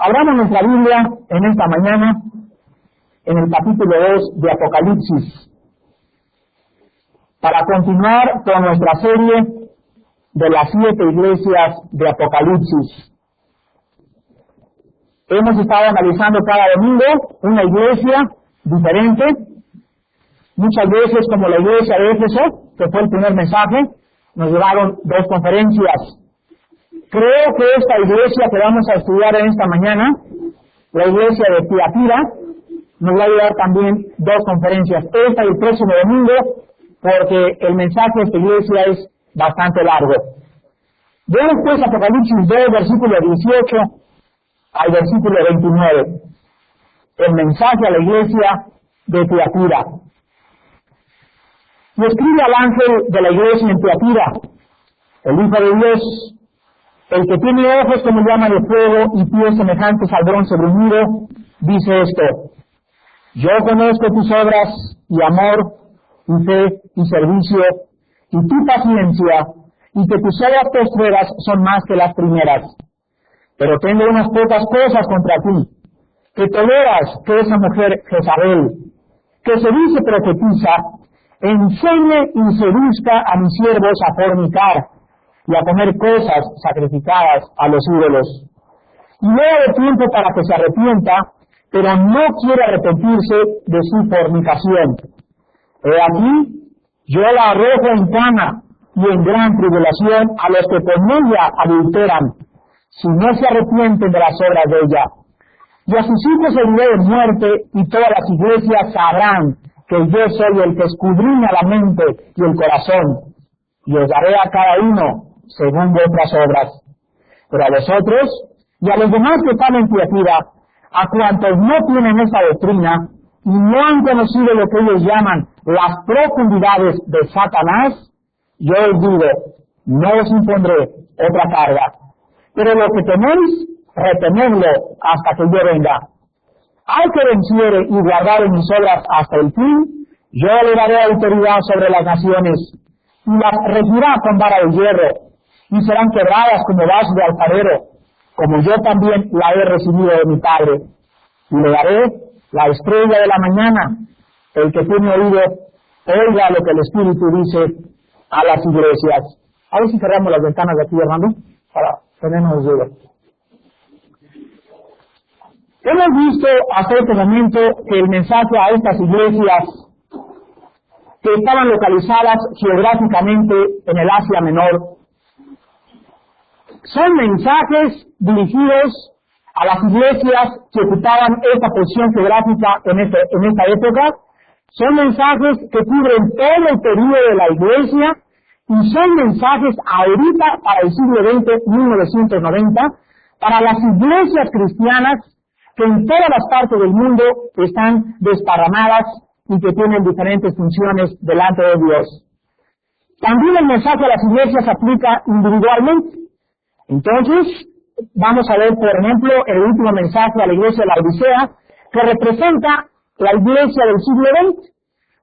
Abramos nuestra Biblia en esta mañana, en el capítulo 2 de Apocalipsis, para continuar con nuestra serie de las 7 iglesias de Apocalipsis. Hemos estado analizando cada domingo una iglesia diferente, muchas veces como la iglesia de Éfeso, que fue el primer mensaje, nos llevaron 2 conferencias. Creo que esta iglesia que vamos a estudiar en esta mañana, la iglesia de Tiatira, nos va a llevar también 2 conferencias, esta y el próximo domingo, porque el mensaje de esta iglesia es bastante largo. Veamos pues Apocalipsis 2, versículo 18 al versículo 29, el mensaje a la iglesia de Tiatira. Y escribe al ángel de la iglesia en Tiatira, el Hijo de Dios, el que tiene ojos como llama de fuego y pies semejantes al bronce bruñido, dice esto: yo conozco tus obras y amor y fe y servicio y tu paciencia, y que tus obras postreras son más que las primeras. Pero tengo unas pocas cosas contra ti, que toleras que esa mujer Jezabel, que se dice profetiza, enseñe y seduzca a mis siervos a fornicar y a comer cosas sacrificadas a los ídolos. Y le ha de tiempo para que se arrepienta, pero no quiere arrepentirse de su fornicación. He aquí, yo la arrojo en cama y en gran tribulación a los que con ella adulteran, si no se arrepienten de las obras de ella. Y a sus hijos heriré de muerte, y todas las iglesias sabrán que yo soy el que escudriña la mente y el corazón, y os daré a cada uno según vuestras obras. Pero a vosotros y a los demás que están en Tiatira, a cuantos no tienen esa doctrina y no han conocido lo que ellos llaman las profundidades de Satanás, yo os digo, no os impondré otra carga. Pero lo que tenéis, retenedlo hasta que yo venga. Al que venciere y guardare mis obras hasta el fin, yo le daré autoridad sobre las naciones, y las regirá con vara de hierro, y serán quebradas como vaso de alfarero, como yo también la he recibido de mi Padre. Y le daré la estrella de la mañana. El que tiene oído, oiga lo que el Espíritu dice a las iglesias. A ver si cerramos las ventanas de aquí, hermano, para tenernos duda. Hemos visto hasta este momento que el mensaje a estas iglesias que estaban localizadas geográficamente en el Asia Menor son mensajes dirigidos a las iglesias que ocupaban esta posición geográfica en esta época. Son mensajes que cubren todo el periodo de la iglesia y son mensajes ahorita para el siglo XX, 1990, para las iglesias cristianas que en todas las partes del mundo están desparramadas y que tienen diferentes funciones delante de Dios. También el mensaje a las iglesias se aplica individualmente. Entonces, vamos a ver, por ejemplo, el último mensaje a la iglesia de la Odisea, que representa la iglesia del siglo XX,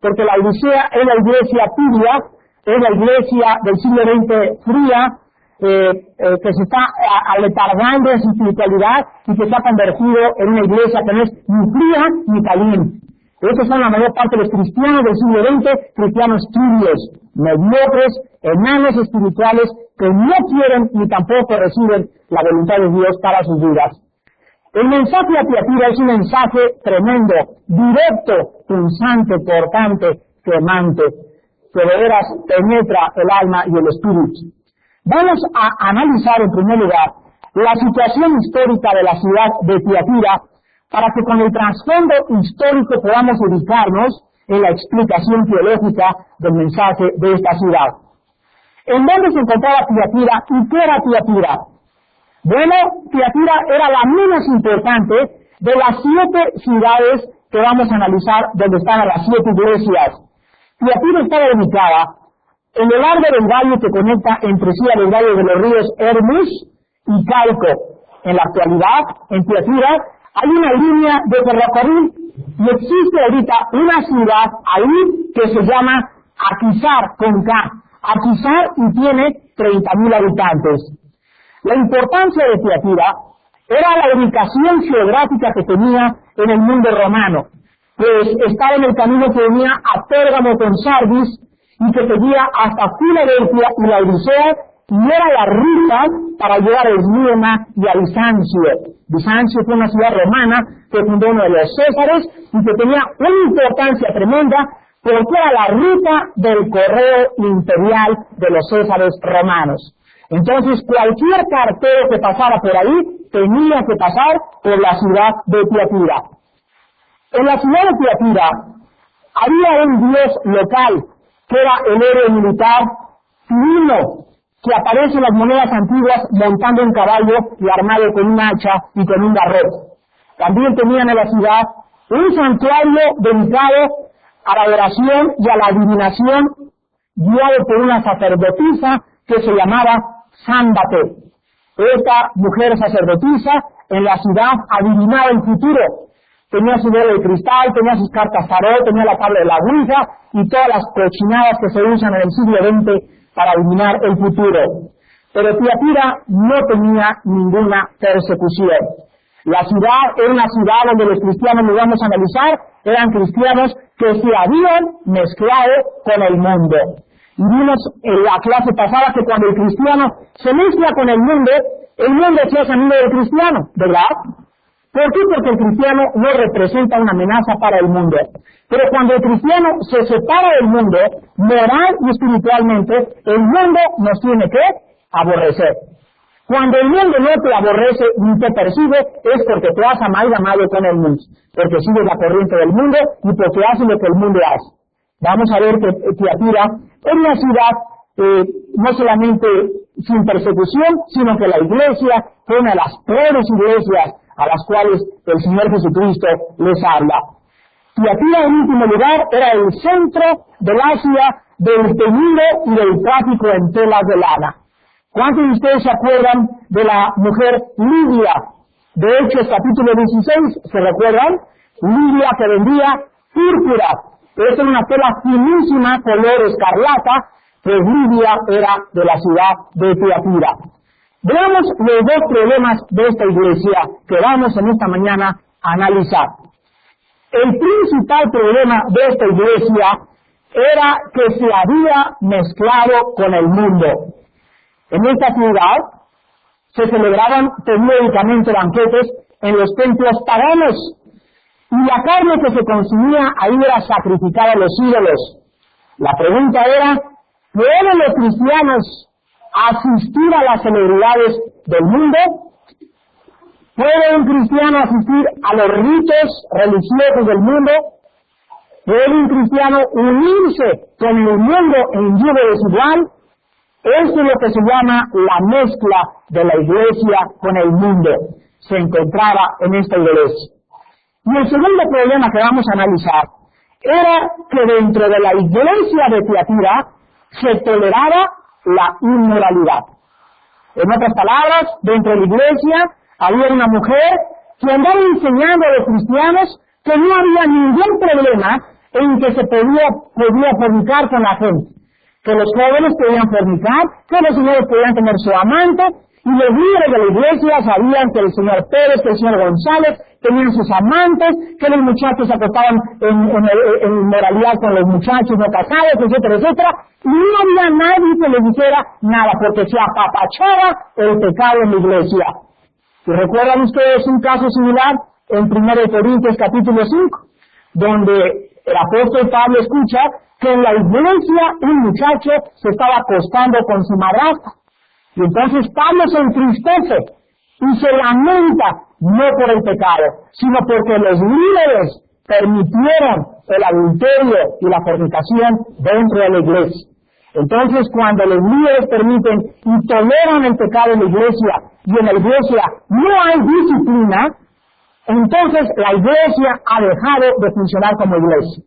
porque la Odisea es la iglesia tibia, es la iglesia del siglo XX fría, que se está aletargando en su espiritualidad y que se ha convertido en una iglesia que no es ni fría ni caliente. Estos son la mayor parte de los cristianos del siglo XX, cristianos tibios, mediocres, enanos espirituales, que no quieren ni tampoco reciben la voluntad de Dios para sus vidas. El mensaje a Tiatira es un mensaje tremendo, directo, punzante, cortante, quemante, que de veras penetra el alma y el espíritu. Vamos a analizar en primer lugar la situación histórica de la ciudad de Tiatira, para que con el trasfondo histórico podamos ubicarnos en la explicación teológica del mensaje de esta ciudad. ¿En dónde se encontraba Tiatira y qué era Tiatira? Bueno, Tiatira era la menos importante de las 7 ciudades que vamos a analizar, donde están las 7 iglesias. Tiatira estaba ubicada en el largo del valle que conecta entre sí a los valles de los ríos Hermus y Calco. En la actualidad, en Tiatira, hay una línea de ferrocarril y existe ahorita una ciudad ahí que se llama Aquisar, con K. Aquisar, y tiene 30.000 habitantes. La importancia de Tiatira era la ubicación geográfica que tenía en el mundo romano, pues estaba en el camino que venía a Pérgamo con Sardis y que seguía hasta Filadelfia y la Odisea, y era la ruta para llegar a Esmirna y a Bizancio. Bizancio fue una ciudad romana que fundó uno de los Césares y que tenía una importancia tremenda porque era la ruta del correo imperial de los Césares romanos. Entonces, cualquier cartero que pasara por ahí tenía que pasar por la ciudad de Tiatira. En la ciudad de Tiatira había un dios local, que era el héroe militar Cirilo, que aparece en las monedas antiguas montando un caballo y armado con un hacha y con un garrote. También tenían en la ciudad un santuario dedicado a la oración y a la adivinación, guiado por una sacerdotisa que se llamaba Sámbate. Esta mujer sacerdotisa en la ciudad adivinaba el futuro. Tenía su dedo de cristal, tenía sus cartas tarot, tenía la tabla de la Ouija y todas las cochinadas que se usan en el siglo XX para adivinar el futuro. Pero Tiatira no tenía ninguna persecución. La ciudad era una ciudad donde los cristianos, lo vamos a analizar, eran cristianos que se habían mezclado con el mundo. Y vimos en la clase pasada que cuando el cristiano se mezcla con el mundo se hace amigo del cristiano, ¿verdad? ¿Por qué? Porque el cristiano no representa una amenaza para el mundo. Pero cuando el cristiano se separa del mundo, moral y espiritualmente, el mundo nos tiene que aborrecer. Cuando el mundo no te aborrece ni te percibe, es porque te has amalgamado con el mundo, porque sigues la corriente del mundo y porque haces lo que el mundo hace. Vamos a ver que Tiatira era una ciudad no solamente sin persecución, sino que la iglesia fue una de las peores iglesias a las cuales el Señor Jesucristo les habla. Tiatira, en último lugar, era el centro del Asia, del teñido y del tráfico en telas de lana. ¿Cuántos de ustedes se acuerdan de la mujer Lidia? De Hechos capítulo 16, ¿se recuerdan? Lidia, que vendía púrpura. Esta era una tela finísima, color escarlata, pues Lidia era de la ciudad de Tiatira. Veamos los dos problemas de esta iglesia que vamos en esta mañana a analizar. El principal problema de esta iglesia era que se había mezclado con el mundo. En esta ciudad se celebraban periódicamente banquetes en los templos paganos, y la carne que se consumía ahí era sacrificada a los ídolos. La pregunta era, ¿pueden los cristianos asistir a las celebridades del mundo? ¿Puede un cristiano asistir a los ritos religiosos del mundo? ¿Puede un cristiano unirse con el mundo en yugo desigual? Esto es lo que se llama la mezcla de la iglesia con el mundo. Se encontraba en esta iglesia. Y el segundo problema que vamos a analizar era que dentro de la iglesia de Tiatira se toleraba la inmoralidad. En otras palabras, dentro de la iglesia había una mujer que andaba enseñando a los cristianos que no había ningún problema en que se podía fornicar con la gente, que los jóvenes podían fornicar, que los señores podían tener su amante, y los líderes de la iglesia sabían que el señor Pérez, que el señor González tenían sus amantes, que los muchachos se acostaban en inmoralidad con los muchachos no casados, etcétera, etcétera, y no había nadie que les dijera nada, porque se apapachaba el pecado en la iglesia. ¿Y recuerdan ustedes un caso similar en 1 Corintios capítulo 5, donde el apóstol Pablo escucha que en la iglesia un muchacho se estaba acostando con su madrastra? Y entonces Pablo se entristece y se lamenta, no por el pecado, sino porque los líderes permitieron el adulterio y la fornicación dentro de la iglesia. Entonces, cuando los líderes permiten y toleran el pecado en la iglesia, y en la iglesia no hay disciplina, entonces la iglesia ha dejado de funcionar como iglesia.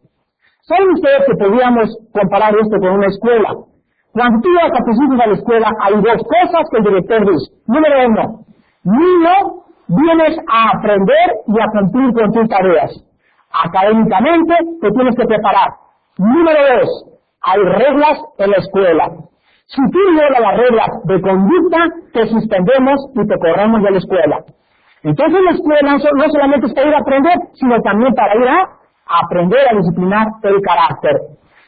¿Saben ustedes que podríamos comparar esto con una escuela? Cuando tú vas a tus hijos a la escuela, hay dos cosas que el director dice. Número uno, niño, vienes a aprender y a cumplir con tus tareas. Académicamente te tienes que preparar. Número dos, hay reglas en la escuela. Si tú violas las reglas de conducta, te suspendemos y te corremos de la escuela. Entonces la escuela no solamente es para ir a aprender, sino también para ir a aprender a disciplinar el carácter.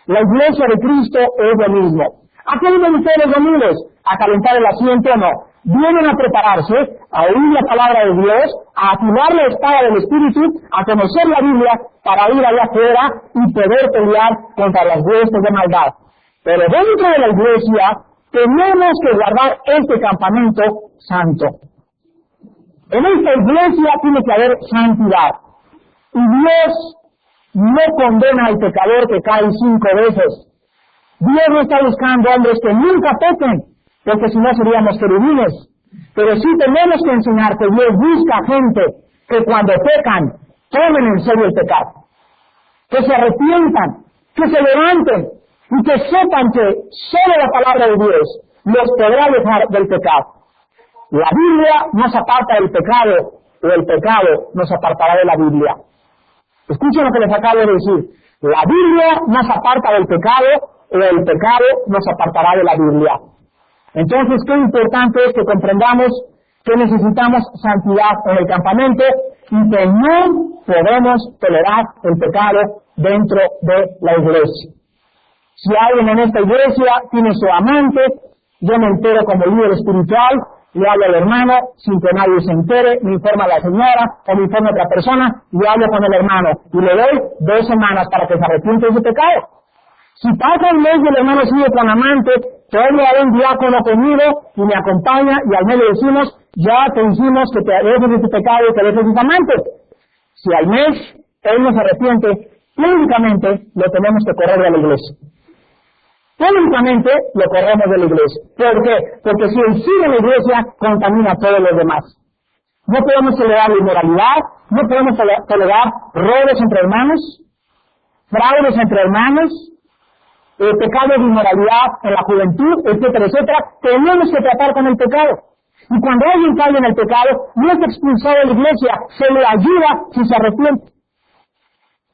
La iglesia de Cristo es lo mismo. ¿A qué vienen ustedes los domingos? ¿A calentar el asiento o no? Vienen a prepararse, a oír la palabra de Dios, a afilar la espada del Espíritu, a conocer la Biblia, para ir allá afuera y poder pelear contra las huestes de maldad. Pero dentro de la iglesia tenemos que guardar este campamento santo. En esta iglesia tiene que haber santidad. Y Dios no condena al pecador que cae 5 veces. Dios no está buscando hombres que nunca pequen, porque si no seríamos querubines. Pero sí tenemos que enseñar que Dios busca gente que cuando pecan, tomen en serio el pecado. Que se arrepientan, que se levanten y que sepan que solo la palabra de Dios los podrá alejar del pecado. La Biblia nos aparta del pecado, o el pecado nos apartará de la Biblia. Escuchen lo que les acabo de decir. La Biblia nos aparta del pecado, o el pecado nos apartará de la Biblia. Entonces, qué importante es que comprendamos que necesitamos santidad en el campamento y que no podemos tolerar el pecado dentro de la iglesia. Si alguien en esta iglesia tiene su amante, yo me entero como líder espiritual, le hablo al hermano sin que nadie se entere, me informa a la señora o me informa a otra persona y hablo con el hermano y le doy 2 semanas para que se arrepiente de su pecado. Si pasa el mes y el hermano sigue con amante, todavía hay un diácono conmigo y me acompaña y al mes le decimos, ya te dijimos que te dejes de tu pecado y que dejes de tus amantes. Si al mes él no se arrepiente, públicamente lo tenemos que correr de la iglesia. Públicamente lo corremos de la iglesia. ¿Por qué? Porque si él sigue en la iglesia, contamina a todos los demás. No podemos tolerar la inmoralidad, no podemos tolerar robos entre hermanos, fraudes entre hermanos, pecados de inmoralidad en la juventud, etcétera, etcétera. Tenemos que tratar con el pecado. Y cuando alguien cae en el pecado, no es expulsado de la iglesia, se le ayuda si se arrepiente.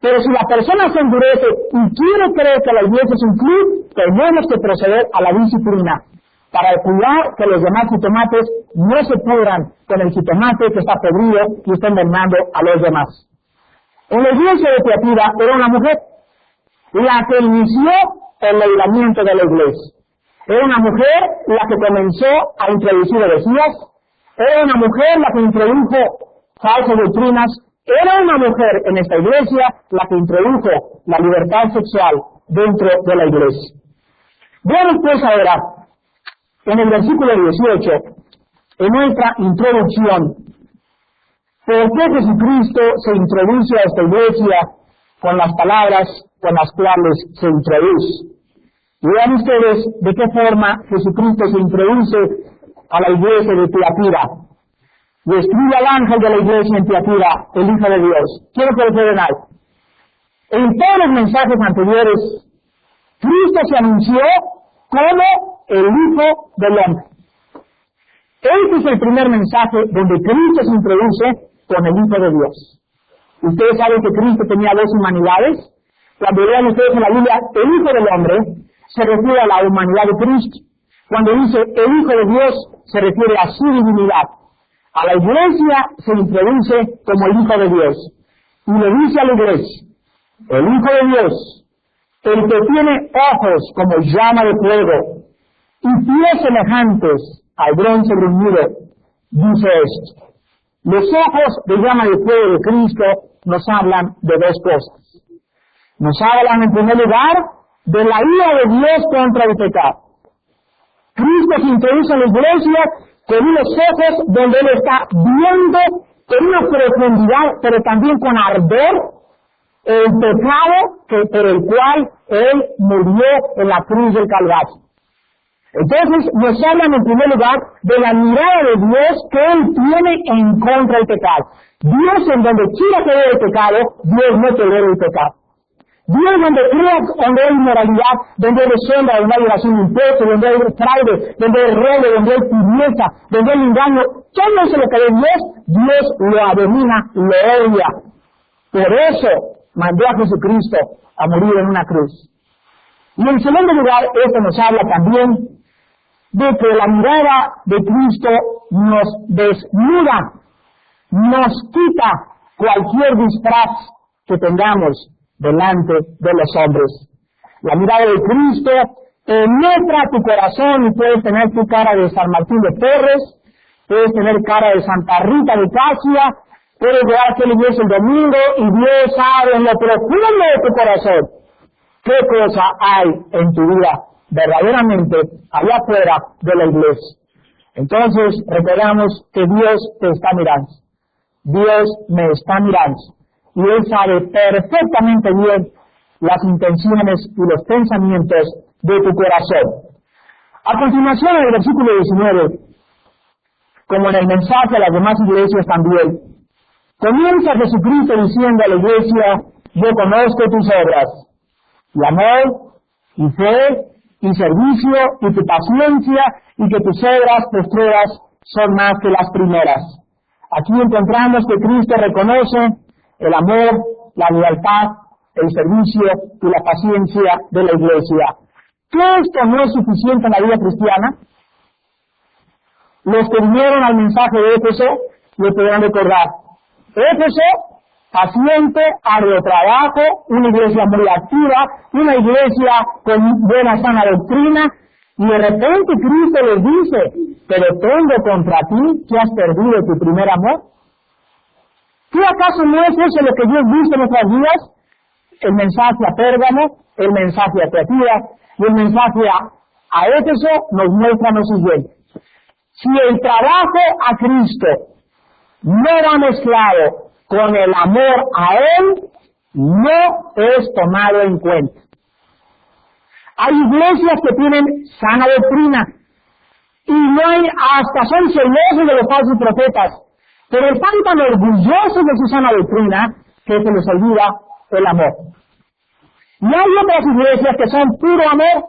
Pero si la persona se endurece y quiere creer que la iglesia es un club, tenemos que proceder a la disciplina para cuidar que los demás jitomates no se pudran con el jitomate que está podrido y está envenenando a los demás. En la iglesia de Tiatira era una mujer la que inició el aislamiento de la iglesia. Era una mujer la que comenzó a introducir heresías, era una mujer la que introdujo falsas doctrinas. Era una mujer en esta iglesia la que introdujo la libertad sexual dentro de la iglesia. Veamos pues ahora, en el versículo 18, en nuestra introducción, por qué Jesucristo se introduce a esta iglesia con las palabras con las cuales se introduce. Y vean ustedes de qué forma Jesucristo se introduce a la iglesia de Tiatira. Y escribe al ángel de la iglesia en Tiatira, el Hijo de Dios. Quiero que lo vean algo. En todos los mensajes anteriores, Cristo se anunció como el Hijo del Hombre. Este es el primer mensaje donde Cristo se introduce con el Hijo de Dios. Ustedes saben que Cristo tenía 2 humanidades. Cuando lean ustedes en la Biblia, el Hijo del Hombre se refiere a la humanidad de Cristo. Cuando dice el Hijo de Dios, se refiere a su divinidad. A la iglesia se introduce como el Hijo de Dios. Y le dice a la iglesia, el Hijo de Dios, el que tiene ojos como llama de fuego y pies semejantes al bronce bruñido, dice esto. Los ojos de llama de fuego de Cristo nos hablan de 2 cosas. Nos hablan en primer lugar de la ira de Dios contra el pecado. Cristo se introduce en la iglesia con unos ojos donde Él está viendo con una profundidad, pero también con ardor, el pecado por el cual Él murió en la cruz del Calvario. Entonces nos hablan en primer lugar de la mirada de Dios que Él tiene en contra del pecado. Dios en donde quiera que vea el pecado, Dios no tolera el pecado. Dios donde crea, donde hay inmoralidad, donde hay deshonra, donde hay violación de impuestos, donde hay fraude, donde hay robo, donde hay tibieza, donde hay engaño, todo eso lo que ve Dios lo abomina, lo odia. Por eso mandó a Jesucristo a morir en una cruz. Y en segundo lugar, esto nos habla también de que la mirada de Cristo nos desnuda. nos quita cualquier disfraz que tengamos delante de los hombres. La mirada de Cristo penetra tu corazón y puedes tener tu cara de San Martín de Porres, puedes tener cara de Santa Rita de Casia, puedes llegar a la iglesia el domingo y Dios sabe en lo profundo de tu corazón qué cosa hay en tu vida verdaderamente allá afuera de la iglesia. Entonces recordamos que Dios te está mirando. Dios me está mirando y Él sabe perfectamente bien las intenciones y los pensamientos de tu corazón. A continuación, en el versículo 19, como en el mensaje a las demás iglesias también, comienza Jesucristo diciendo a la iglesia: yo conozco tus obras, y amor, y fe, y servicio, y tu paciencia, y que tus obras postreras son más que las primeras. Aquí encontramos que Cristo reconoce el amor, la lealtad, el servicio y la paciencia de la iglesia. ¿Qué esto no es suficiente en la vida cristiana? Los que vinieron al mensaje de Éfeso lo podrán recordar. Éfeso, paciente, arduo trabajo, una iglesia muy activa, una iglesia con buena sana doctrina, y de repente Cristo les dice: pero tengo contra ti que has perdido tu primer amor. ¿Qué acaso no es eso lo que Dios dice en nuestras vidas? El mensaje a Pérgamo, el mensaje a Teatira y el mensaje a Éfeso nos muestra lo siguiente: si el trabajo a Cristo no va mezclado con el amor a Él, no es tomado en cuenta. Hay iglesias que tienen sana doctrina y no hay, hasta son celosos de los falsos profetas, pero están tan orgullosos de su sana doctrina que se les olvida el amor. Y hay otras iglesias que son puro amor,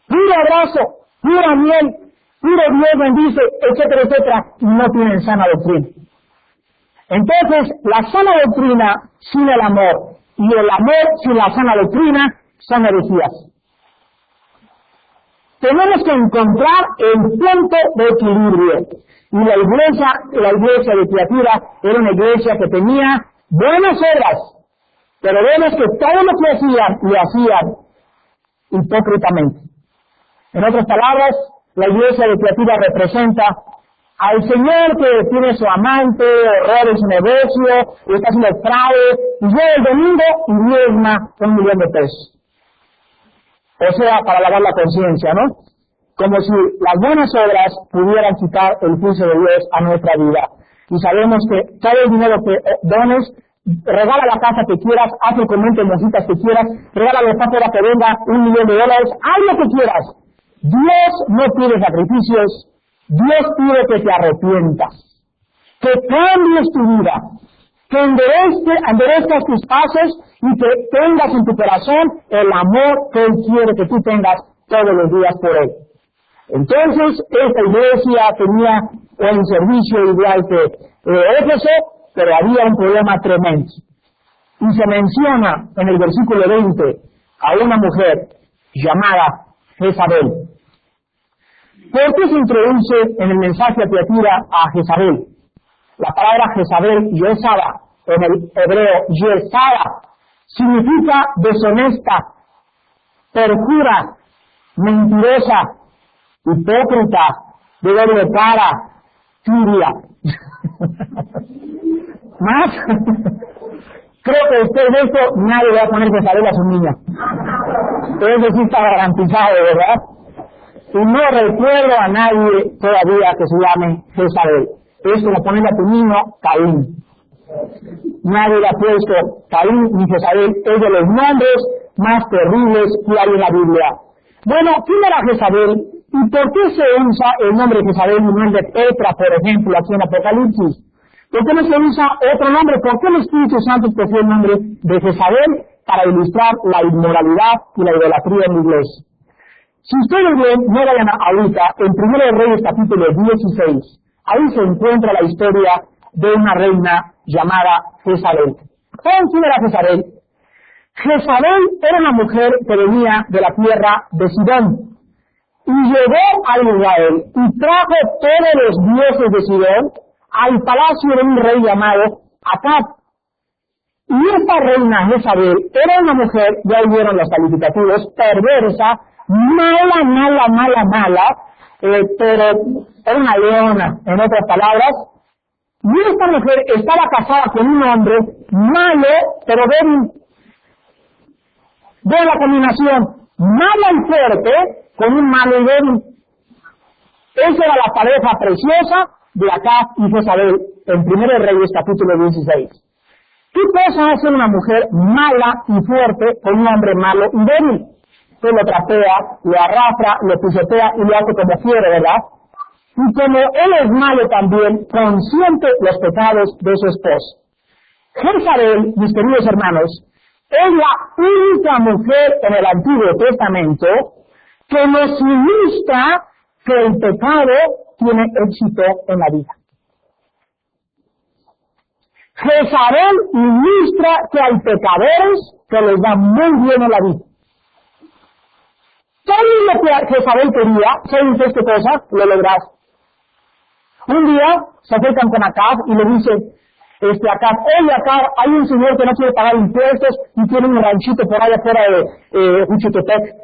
puro abrazo, pura miel, puro Dios bendice, etcétera, etcétera, y no tienen sana doctrina. Entonces, la sana doctrina sin el amor y el amor sin la sana doctrina son herejías. Tenemos que encontrar el punto de equilibrio. Y la iglesia de Tiatira era una iglesia que tenía buenas obras, pero vemos que todo lo que hacían, lo hacían hipócritamente. En otras palabras, la iglesia de Tiatira representa al señor que tiene su amante, roba en su negocio, y está haciendo fraude, y llega el domingo y diezma $1,000,000 pesos. O sea, para lavar la conciencia, ¿no? Como si las buenas obras pudieran quitar el juicio de Dios a nuestra vida. Y sabemos que todo el dinero que dones, regala la casa que quieras, haz el convento de monjitas que quieras, regala la para que venga $1,000,000, haz lo que quieras. Dios no pide sacrificios, Dios pide que te arrepientas, que cambies tu vida, que enderezcas tus pasos y que tengas en tu corazón el amor que Él quiere que tú tengas todos los días por Él. Entonces, esta iglesia tenía un servicio igual que Éfeso, pero había un problema tremendo. Y se menciona en el versículo 20 a una mujer llamada Jezabel. ¿Por qué se introduce en el mensaje a Tiatira a Jezabel? La palabra Jezabel, Yesaba, en el hebreo Yesaba, significa deshonesta, perjura, mentirosa, hipócrita, de doble cara, tibia. ¿Más? Creo que después de esto nadie va a poner Jezabel a su niña. Eso sí está garantizado, ¿verdad? Y no recuerdo a nadie todavía que se llame Jezabel. Es como ponerle a tu niño Caín. Nadie le ha puesto Caín ni Jezabel. Es de los nombres más terribles que hay en la Biblia. Bueno, ¿quién era Jezabel? ¿Y por qué se usa el nombre de Jezabel y no el de Petra, por ejemplo, aquí en Apocalipsis? ¿Por qué no se usa otro nombre? ¿Por qué el Espíritu Santo escogió el nombre de Jezabel? Para ilustrar la inmoralidad y la idolatría en la iglesia. Si ustedes ven, no vayan ahorita, en 1 Reyes capítulo 16, ahí se encuentra la historia de una reina llamada Jezabel. ¿Saben quién era Jezabel? Jezabel era una mujer que venía de la tierra de Sidón y llegó a Israel y trajo todos los dioses de Sidón al palacio de un rey llamado Acab. Y esta reina Jezabel era una mujer, ya vieron los calificativos, perversa, mala, pero era una leona, en otras palabras. Y esta mujer estaba casada con un hombre malo, pero ven la combinación, malo y fuerte, con un malo y débil. Esa era la pareja preciosa de Acab y Jezabel, en 1 Reyes capítulo 16. ¿Qué cosa hace una mujer mala y fuerte con un hombre malo y débil? Que lo trapea, lo arrastra, lo pisotea y lo hace como quiere, ¿verdad? Y como él es malo también, consiente los pecados de su esposo. Jezabel, mis queridos hermanos, es la única mujer en el Antiguo Testamento que nos ilustra que el pecado tiene éxito en la vida. Jezabel ilustra que hay pecadores que les va muy bien en la vida. Todo lo que Jezabel quería, ¿saben ustedes qué cosa? Lo lograste. Un día se acercan con Acab y le dicen, Acab, oye Acab, hay un señor que no quiere pagar impuestos y tiene un ranchito por allá afuera de Juchitepec.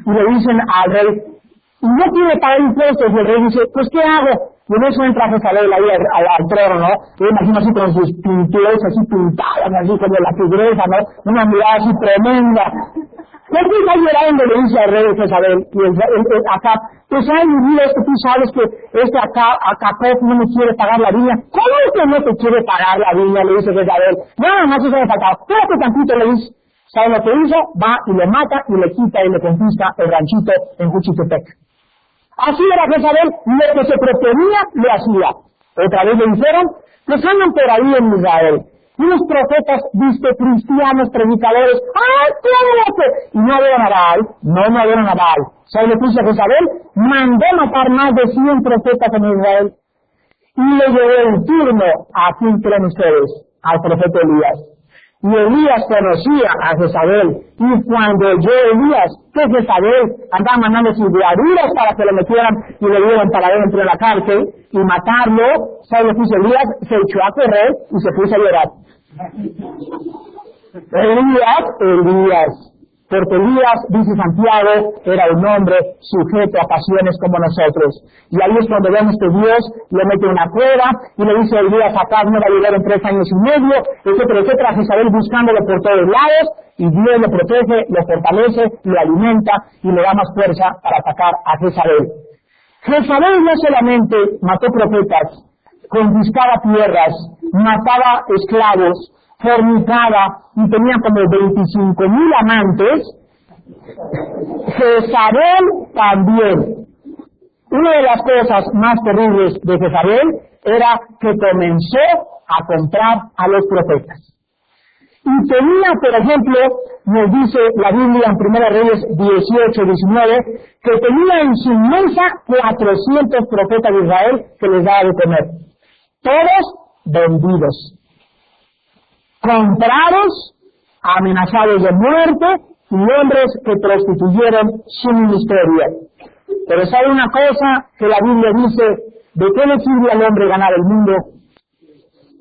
Y le dicen al rey, no quiere pagar impuestos. Y el rey dice, pues ¿qué hago? Y en eso entra Jezabel ahí al trono, ¿no? Yo imagino así con sus pinturas así pintadas, así como la tigresa, ¿no? Una mirada así tremenda. ¿Por qué está llorando? Le dice al rey Jezabel, y Acab, pues ay, mi vida, es que tú sabes que Acab no me quiere pagar la viña. ¿Cómo es que no te quiere pagar la viña? Le dice Jezabel. Nada más eso me faltaba. Espérate tantito, le dice. ¿Sabe lo que hizo? Va y le mata y le quita y le conquista el ranchito en Juchitepec. Así era Jezabel, lo que se proponía, lo hacía. Otra vez le dijeron, pues andan por ahí en Israel. Unos profetas, cristianos, predicadores, ¡ay, cómo que! Y no adoran a Baal, no adoran a Baal. ¿Sabe lo que hizo Jezabel? Mandó matar más de 100 profetas en Israel. Y le llevó el turno a quién creen ustedes, al profeta Elías. Y Elías conocía a Jezabel, y cuando oyó Elías que Jezabel andaba mandando sus guaruras para que lo metieran y le dieran para dentro de la cárcel y matarlo, ¿sabe lo que hizo Elías? Se echó a correr y se puso a llorar. Elías, porque Elías, dice Santiago, era un hombre sujeto a pasiones como nosotros. Y ahí es cuando vemos que Dios le mete una prueba y le dice a Elías, Acab no va a llegar en 3 años y medio, etcétera, etcétera. Jezabel buscándolo por todos lados, y Dios lo protege, lo fortalece, lo alimenta y le da más fuerza para atacar a Jezabel. Jezabel no solamente mató profetas, confiscaba tierras, mataba esclavos, fornicaba y tenía como 25,000 amantes. Jezabel también. Una de las cosas más terribles de Jezabel era que comenzó a comprar a los profetas. Y tenía, por ejemplo, nos dice la Biblia en 1 Reyes 18-19, que tenía en su mesa 400 profetas de Israel que les daba de comer. Todos vendidos, comprados, amenazados de muerte, y hombres que prostituyeron su ministerio. Pero ¿sabe una cosa que la Biblia dice? ¿De qué le sirve al hombre ganar el mundo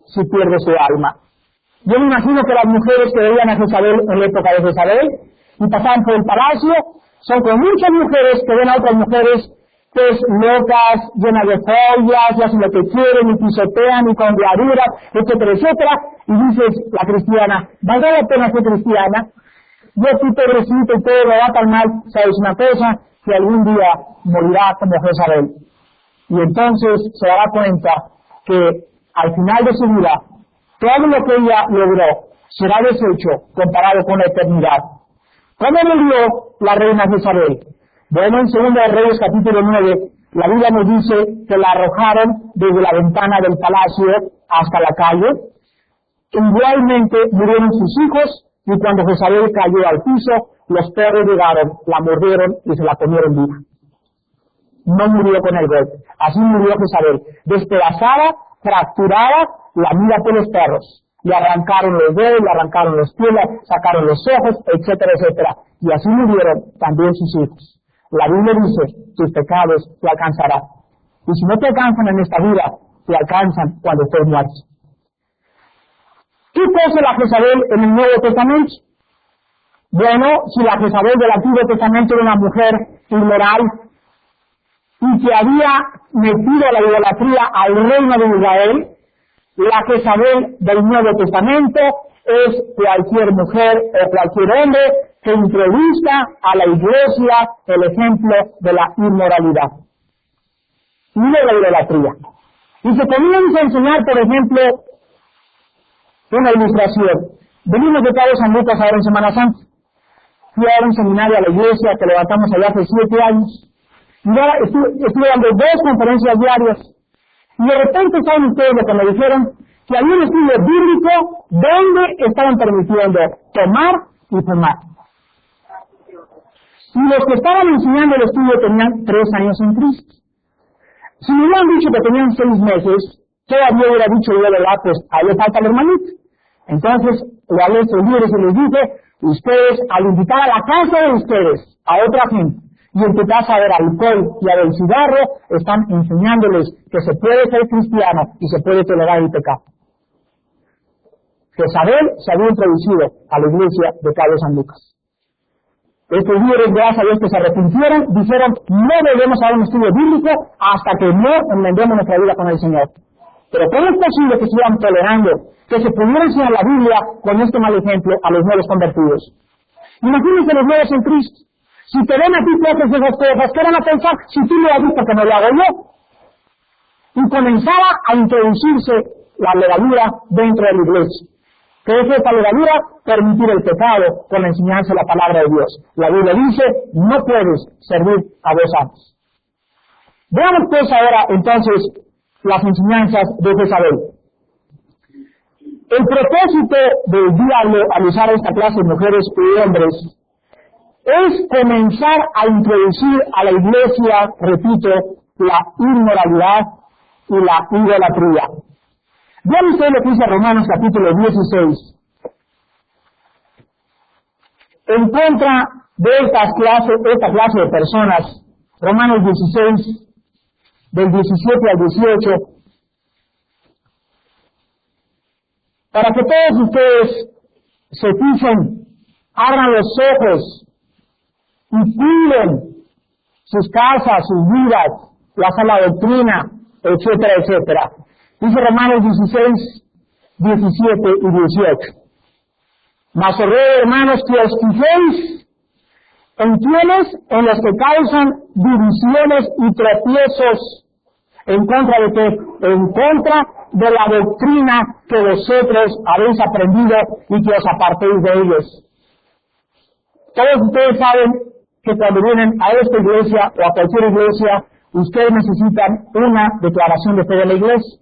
si pierde su alma? Yo me imagino que las mujeres que veían a Jezabel en la época de Jezabel y pasaban por el palacio, son con muchas mujeres que ven a otras mujeres pues locas, llenas de joyas, y hacen lo que quieren, y pisotean, y con guaruras, etcétera, etcétera. Y dices, la cristiana, ¿vale la pena ser cristiana? Yo fui pobrecito y todo me va tan mal. ¿Sabes una cosa? Que algún día morirá como Jezabel. Y entonces se dará cuenta que al final de su vida, todo lo que ella logró será deshecho comparado con la eternidad. ¿Cómo murió la reina Jezabel? Bueno, en 2 Reyes capítulo 9, la Biblia nos dice que la arrojaron desde la ventana del palacio hasta la calle. Igualmente murieron sus hijos, y cuando Jezabel cayó al piso, los perros llegaron, la mordieron y se la comieron viva. No murió con el golpe. Así murió Jezabel, despedazada, fracturada, lamida por los perros. Le arrancaron los dedos, le arrancaron los pies, le sacaron los ojos, etcétera, etcétera. Y así murieron también sus hijos. La Biblia dice, tus pecados te alcanzarán. Y si no te alcanzan en esta vida, te alcanzan cuando estés muerto. ¿Qué cosa la Jezabel en el Nuevo Testamento? Bueno, si la Jezabel del Antiguo Testamento era una mujer inmoral y que había metido la idolatría al reino de Israel, la Jezabel del Nuevo Testamento es cualquier mujer o cualquier hombre que introduzca a la iglesia el ejemplo de la inmoralidad y de la idolatría. Y se comienza a enseñar, por ejemplo, una ilustración. Venimos de Cabo San Lucas ahora en Semana Santa. Fui a dar un seminario a la iglesia que levantamos allá hace 7 años. Y ahora estuve dando 2 conferencias diarias. Y de repente, ¿saben ustedes lo que me dijeron? Que había un estudio bíblico donde estaban permitiendo tomar y fumar. Y los que estaban enseñando el estudio tenían 3 años en Cristo. Si me hubieran dicho que tenían 6 meses, todavía hubiera dicho yo, ¿verdad? Pues ahí le falta el hermanito. Entonces, le hablé a estos líderes y les dije, ustedes, al invitar a la casa de ustedes, a otra gente, y en tu casa a ver alcohol y a ver cigarro, están enseñándoles que se puede ser cristiano y se puede tolerar el pecado. Jezabel se había introducido a la iglesia de Cabo San Lucas. Estos líderes, gracias a Dios, que se arrepintieron, dijeron, no debemos hacer un estudio bíblico hasta que no enmendemos nuestra vida con el Señor. Pero ¿cómo es posible que estuvieran tolerando que se pudiera enseñar la Biblia con este mal ejemplo a los nuevos convertidos? Imagínense los nuevos en Cristo. Si te ven a ti que haces esas cosas, ¿qué van a pensar? Si tú lo has visto que no lo hago yo. Y comenzaba a introducirse la levadura dentro de la iglesia. ¿Qué es esta levadura? Permitir el pecado con la enseñanza de la palabra de Dios. La Biblia dice, no puedes servir a 2 amos. Veamos pues ahora entonces las enseñanzas de Jezabel. El propósito del diablo al usar esta clase de mujeres y hombres es comenzar a introducir a la iglesia, repito, la inmoralidad y la idolatría. Vean ustedes lo que dice Romanos capítulo 16. En contra de esta clase de personas, Romanos 16, del 17 al 18, para que todos ustedes se fijen, abran los ojos y cuiden sus casas, sus vidas, la sana doctrina, etcétera, etcétera. Dice Romanos 16, 17 y 18. Mas os ruego, hermanos, que os fijéis en quienes, en los que causan divisiones y tropiezos. ¿En contra de qué? En contra de la doctrina que vosotros habéis aprendido y que os apartéis de ellos. Todos ustedes saben que cuando vienen a esta iglesia o a cualquier iglesia, ustedes necesitan una declaración de fe de la iglesia.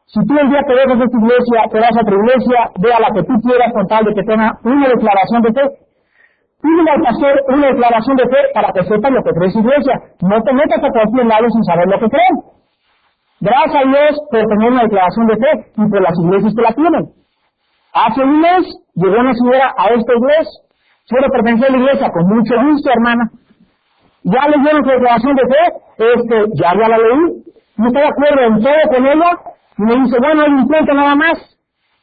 Si tú el día que dejas esta iglesia, te vas a otra iglesia, ve a la que tú quieras con tal de que tenga una declaración de fe. Pídele al pastor una declaración de fe para que sepan lo que cree su iglesia. No te metas a cualquier lado sin saber lo que creen. Gracias a Dios por tener una declaración de fe y por las iglesias que la tienen. Hace un mes llegó una señora a esta iglesia. Solo pertenecía a la iglesia con mucho gusto, hermana. Ya leyeron su declaración de fe, ya la leí. No estoy de acuerdo en todo con ella. Y me dice, bueno, hay un punto nada más,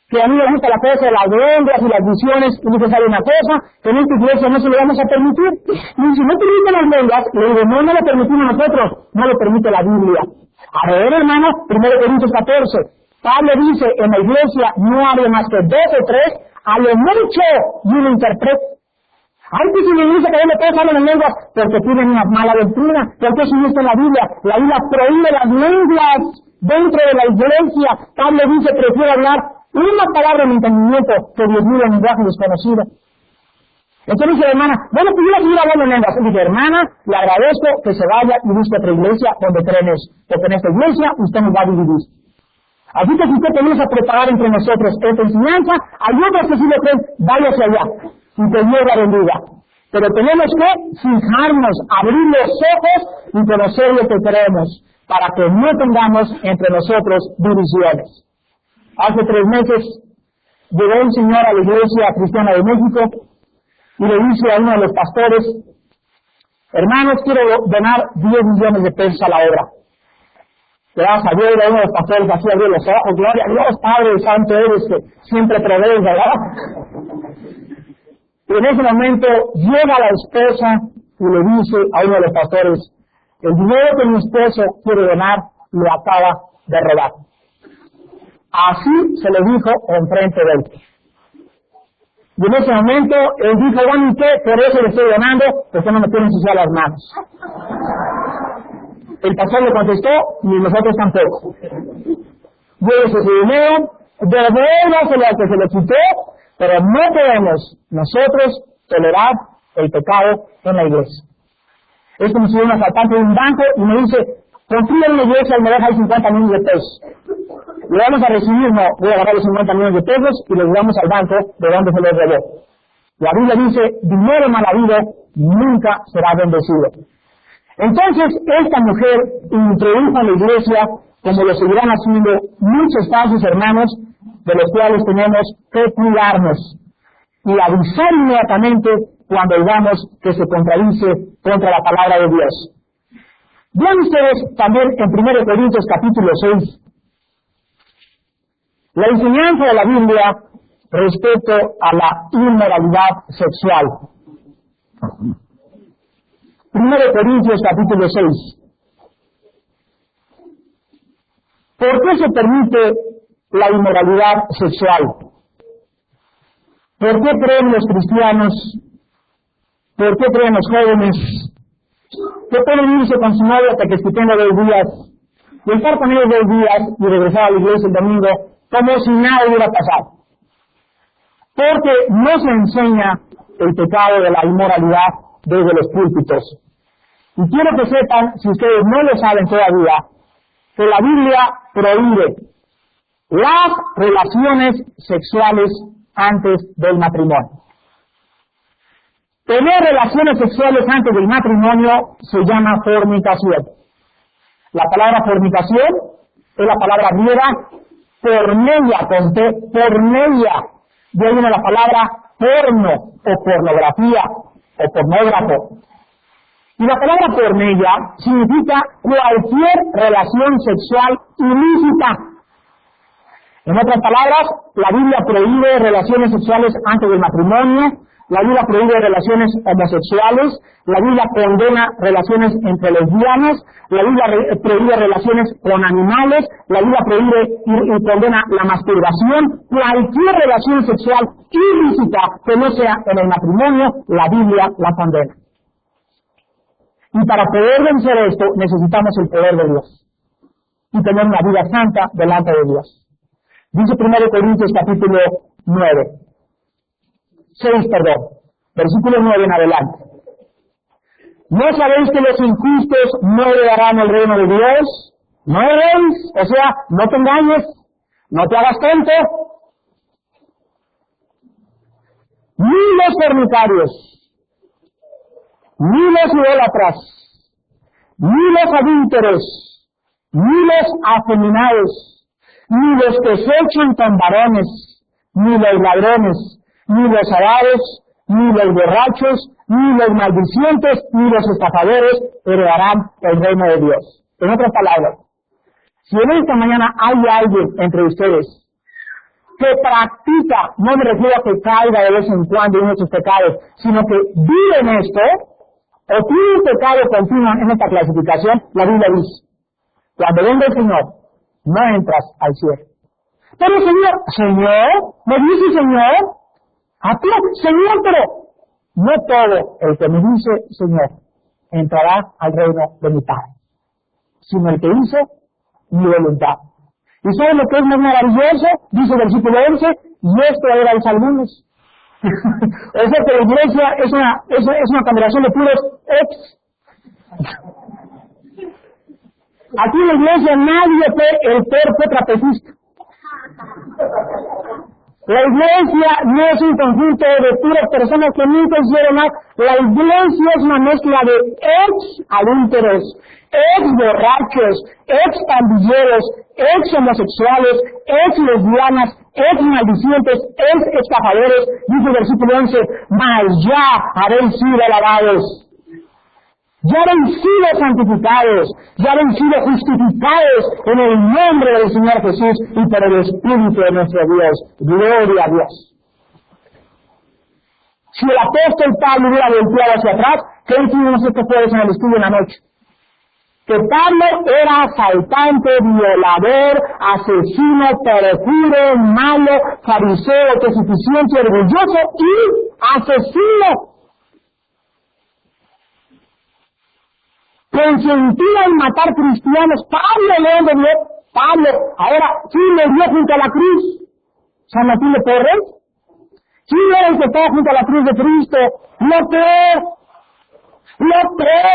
que a mí me gusta la cosa de las lenguas y las visiones, y dice, ¿sabe una cosa? Que en esta iglesia no se lo vamos a permitir. Y dice, ¿no permite las lenguas? Le digo, no lo permitimos nosotros, no lo permite la Biblia. A ver, hermano, 1 Corintios 14, Pablo dice, en la iglesia no hable más que 2 o 3, a lo mucho, y uno interpreta. Antes se me dice que no todos hablan en lenguas, porque tienen una mala doctrina, porque eso no está en la Biblia prohíbe las lenguas. Dentro de la iglesia, Pablo dice, prefiero hablar una palabra en entendimiento que 10.000 en lenguaje desconocido. Entonces dice la hermana, bueno, pues yo la seguir hablando en lenguas. Y dice, hermana, le agradezco que se vaya y busque otra iglesia donde creen eso, porque en esta iglesia usted nos va a dividir. Así que si usted comienza a preparar entre nosotros esta enseñanza, hay otros que sí lo creen, váyase allá, y que Dios la bendiga. Pero tenemos que fijarnos, abrir los ojos y conocer lo que queremos, para que no tengamos entre nosotros divisiones. Hace 3 meses llegó un señor a la Iglesia Cristiana de México y le dice a uno de los pastores, hermanos, quiero donar 10 millones de pesos a la obra. Gracias a Dios, era uno de los pastores así abrió los ojos, gloria a Dios, Padre Santo eres que siempre provee, ¿verdad? Y en ese momento llega la esposa y le dice a uno de los pastores, el dinero que mi esposo quiere donar lo acaba de robar. Así se le dijo enfrente de él. Y en ese momento él dijo, bueno, ¿y qué? Por eso le estoy donando, porque no me quieren ensuciar las manos. El pastor le contestó, ni nosotros tampoco. Llévese su dinero, devuélvaselo al que se lo quitó, pero no podemos nosotros tolerar el pecado en la iglesia. Es como si un asaltante de un banco y me dice, confía en la iglesia y me deja ahí 50 millones de pesos. Le vamos a recibir, no, voy a agarrar los 50 millones de pesos y los llevamos al banco de donde se los robó. La Biblia dice, dinero mal habido nunca será bendecido. Entonces, esta mujer introdujo a la iglesia, como lo seguirán haciendo muchos falsos hermanos, de los cuales tenemos que cuidarnos y avisar inmediatamente cuando digamos que se contradice contra la palabra de Dios. Vean ustedes también en 1 Corintios capítulo 6, la enseñanza de la Biblia respecto a la inmoralidad sexual. 1 Corintios capítulo 6. ¿Por qué se permite la inmoralidad sexual? ¿Por qué creen los cristianos? ¿Por qué creen los jóvenes que pueden irse con su novia hasta que se tenga 2 días y estar con ellos 2 días y regresar a la iglesia el domingo como si nada hubiera pasado? Porque no se enseña el pecado de la inmoralidad desde los púlpitos. Y quiero que sepan, si ustedes no lo saben todavía, que la Biblia prohíbe las relaciones sexuales antes del matrimonio. Tener relaciones sexuales antes del matrimonio se llama fornicación. La palabra fornicación es la palabra griega porneia, con T, porneia. De ahí viene la palabra porno, o pornografía, o pornógrafo. Y la palabra porneia significa cualquier relación sexual ilícita. En otras palabras, la Biblia prohíbe relaciones sexuales antes del matrimonio, la Biblia prohíbe relaciones homosexuales, la Biblia condena relaciones entre lesbianas, la Biblia prohíbe relaciones con animales, la Biblia prohíbe y condena la masturbación, cualquier relación sexual ilícita que no sea en el matrimonio, la Biblia la condena. Y para poder vencer esto, necesitamos el poder de Dios y tener una vida santa delante de Dios. Dice 1 Corintios capítulo 6, versículo 9 en adelante. ¿No sabéis que los injustos no heredarán el reino de Dios? ¿No veis? O sea, no te engañes, no te hagas tonto. Ni los fornicarios, ni los idólatras, ni los adúlteros, ni los afeminados, ni los que se echan con varones, ni los ladrones, ni los avaros, ni los borrachos, ni los maldicientes, ni los estafadores heredarán el reino de Dios. En otras palabras, si en esta mañana hay alguien entre ustedes que practica, no me refiero a que caiga de vez en cuando en estos pecados, sino que vive en esto, o tiene un pecado continuo en esta clasificación, la Biblia dice, cuando venga el Señor, no entras al cielo. Pero Señor, ¿me dice Señor? A ti, Señor, pero no todo el que me dice Señor entrará al reino de mi Padre, sino el que hizo mi voluntad. ¿Y saben lo que es más maravilloso? Dice el versículo 11, y esto era los algunos. O sea que la iglesia es una combinación de puros ex. Aquí en la iglesia nadie fue el peor fue trapecista. La iglesia no es un conjunto de puras personas que nunca hicieron nada. La iglesia es una mezcla de ex adúlteros, ex borrachos, ex pandilleros, ex homosexuales, ex lesbianas, ex maldicientes, ex estafadores. Dice el versículo 11, mas ya habéis sido lavados, ya habéis sido santificados, ya habéis sido justificados en el nombre del Señor Jesús y por el Espíritu de nuestro Dios. Gloria a Dios. Si el apóstol Pablo hubiera volteado hacia atrás, ¿qué hicimos este jueves en el estudio en la noche? Que Pablo era asaltante, violador, asesino, perjuro, malo, fariseo, autosuficiente, orgulloso y asesino. Consentía en matar cristianos. Pablo, león de Dios, Pablo, ahora, ¿quién le dio junto a la cruz? ¿San Martín de Porres? ¿Quién era el que estaba junto a la cruz de Cristo? Lo peor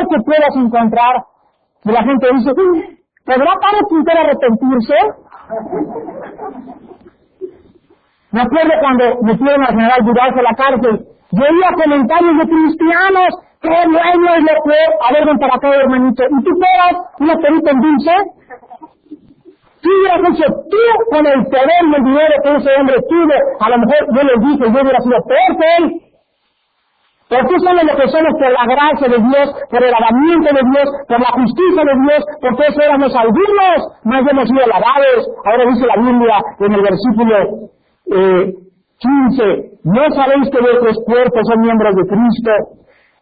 que puedas encontrar. Y la gente dice, ¿podrá Pablo Quintero arrepentirse? Me acuerdo cuando metieron al general Vidal a la cárcel, yo oía comentarios de cristianos, ¡qué bueno es lo peor! A ver, ven para acá, hermanito. ¿Y tú eras una perita en dulce? ¿Qué hubieras hecho tú con el poder y el dinero que ese hombre tuvo? A lo mejor yo les dije, yo hubiera sido peor que él. Pero tú sabes lo que somos por la gracia de Dios, por el lavamiento de Dios, por la justicia de Dios, porque eso éramos algunos, más hemos sido lavados. Ahora dice la Biblia en el versículo 15, ¿no sabéis que vuestros cuerpos son miembros de Cristo?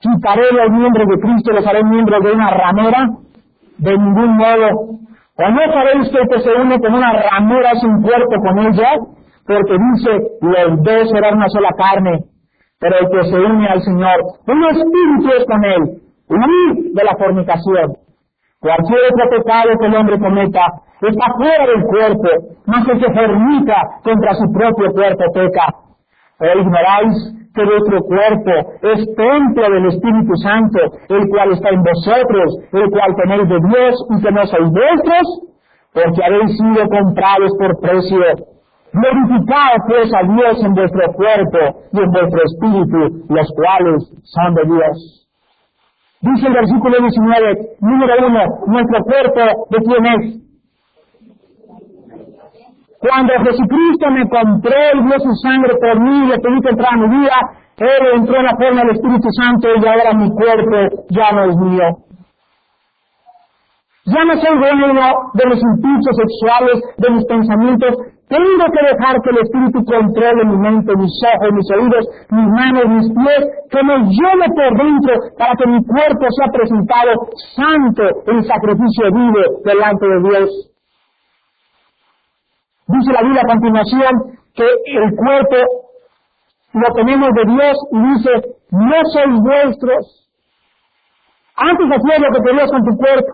¿Quitaré los miembros de Cristo y los haré miembros de una ramera? De ningún modo. ¿O no sabéis que el que se une con una ramera es un cuerpo con ella? Porque dice, los dos serán una sola carne. Pero el que se une al Señor, un espíritu es con él. Huid de la fornicación. Cualquier otro pecado que el hombre cometa está fuera del cuerpo, mas el que fornica contra su propio cuerpo peca. Pero ignoráis que vuestro cuerpo es templo del Espíritu Santo, el cual está en vosotros, el cual tenéis de Dios y que no sois vuestros, porque habéis sido comprados por precio. Glorificad pues a Dios en vuestro cuerpo y en vuestro espíritu, los cuales son de Dios. Dice el versículo 19, número 1, nuestro cuerpo, ¿de quién es? Cuando Jesucristo me compró y dio su sangre por mí, le pedí que entrara en mi vida, Él entró en la forma del Espíritu Santo y ahora mi cuerpo ya no es mío. Ya no soy dueño de mis impulsos sexuales, de mis pensamientos. Tengo que dejar que el Espíritu controle mi mente, mis ojos, mis oídos, mis manos, mis pies, que me lleve por dentro para que mi cuerpo sea presentado santo en sacrificio vivo delante de Dios. Dice la Biblia a continuación que el cuerpo lo tenemos de Dios y dice, no sois vuestros. Antes hacías lo que querías con tu cuerpo.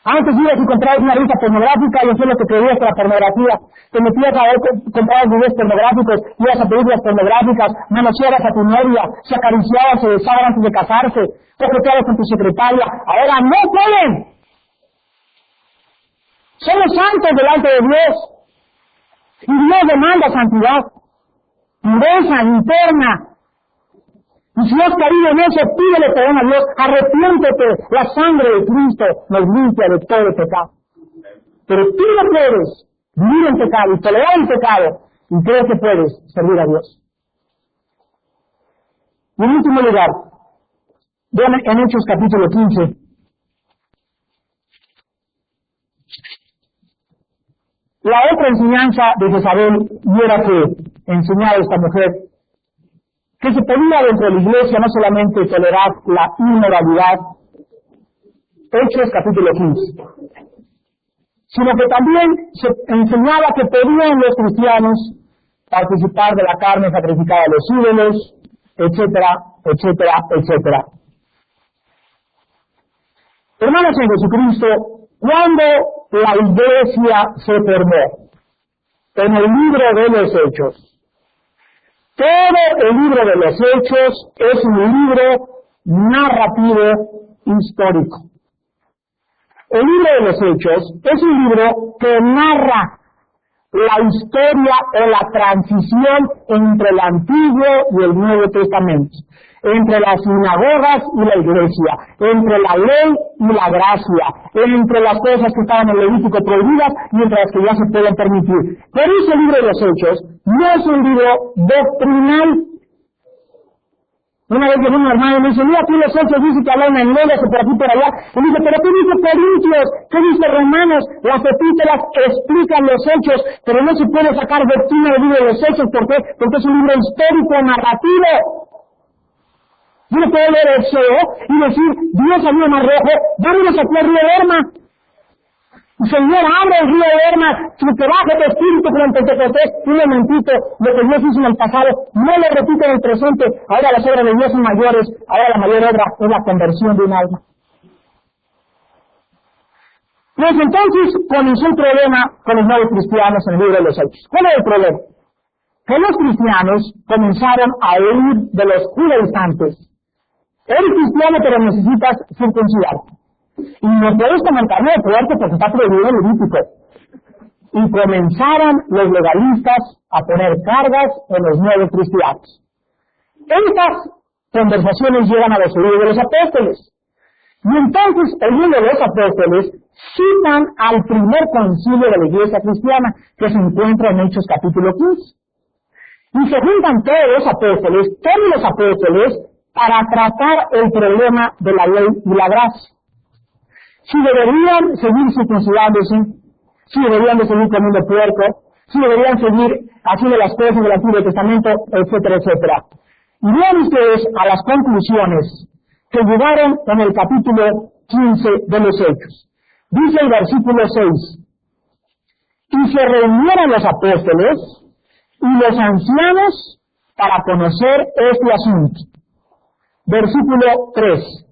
Antes ibas y comprabas una revista pornográfica y hacías lo que querías con la pornografía. Te metías a ver, comprabas videos pornográficos, ibas a películas pornográficas, manoseabas a tu novia, se acariciaban, se besaban antes de casarse, coqueteabas con tu secretaria. Ahora no pueden. Somos santos delante de Dios. Y Dios demanda santidad, pureza interna. Y si has caído en eso, pídele perdón a Dios, arrepiéntete. La sangre de Cristo nos limpia de todo pecado. Pero tú no puedes vivir en pecado y tolerar el pecado y crees que puedes servir a Dios. Y en último lugar, vean en Hechos capítulo 15, la otra enseñanza de Jezabel era que enseñaba a esta mujer que se pedía dentro de la iglesia no solamente tolerar la inmoralidad, Hechos capítulo 15, sino que también se enseñaba que podían los cristianos participar de la carne sacrificada a los ídolos, etcétera, etcétera, etcétera. Hermanos en Jesucristo, cuando la iglesia se formó, en el libro de los Hechos, todo el libro de los Hechos es un libro narrativo histórico. El libro de los Hechos es un libro que narra la historia o la transición entre el Antiguo y el Nuevo Testamento, entre las sinagogas y la iglesia, entre la ley y la gracia, entre las cosas que estaban en el Levítico prohibidas y entre las que ya se pueden permitir. Pero ese libro de los Hechos no es un libro doctrinal. Una vez llegó un hermano y me dice, mira, aquí los hechos dice que hablan en lenguas por aquí por allá. Y dice, pero ¿qué dice Corintios? ¿Qué dice Romanos? Las epístolas explican los hechos, pero no se puede sacar doctrina del libro de los hechos. ¿Por qué? Porque es un libro histórico, narrativo. Yo no puedo leer el Éxodo y decir, Dios abrió el mar rojo, vámonos aquí al río Lerma. Señor, abre el río Lerma, que baje tu espíritu como en Pentecostés. Un momentito, lo que Dios hizo en el pasado, no lo repite en el presente. Ahora las obras de Dios son mayores, ahora la mayor obra es la conversión de un alma. Pues entonces comenzó el problema con los nuevos cristianos en el libro de los Hechos. ¿Cuál es el problema? Que los cristianos comenzaron a huir de los judaizantes. Eres cristiano, pero necesitas circuncidarte. Y no puedes tomar carne de puerco porque está prohibido en Levítico. Y comenzaron los legalistas a poner cargas en los nuevos cristianos. Estas conversaciones llegan a los oídos de los apóstoles. Y entonces el libro de los apóstoles citan al primer concilio de la iglesia cristiana que se encuentra en Hechos capítulo 15. Y se juntan todos los apóstoles, para tratar el problema de la ley y la gracia. Si deberían seguir circuncidándose, si deberían de seguir comiendo puerco, si deberían seguir haciendo las cosas del Antiguo Testamento, etcétera, etcétera. Y vean ustedes a las conclusiones que llegaron en el capítulo 15 de los Hechos. Dice el versículo 6, y se reunieron los apóstoles y los ancianos para conocer este asunto. Versículo 3.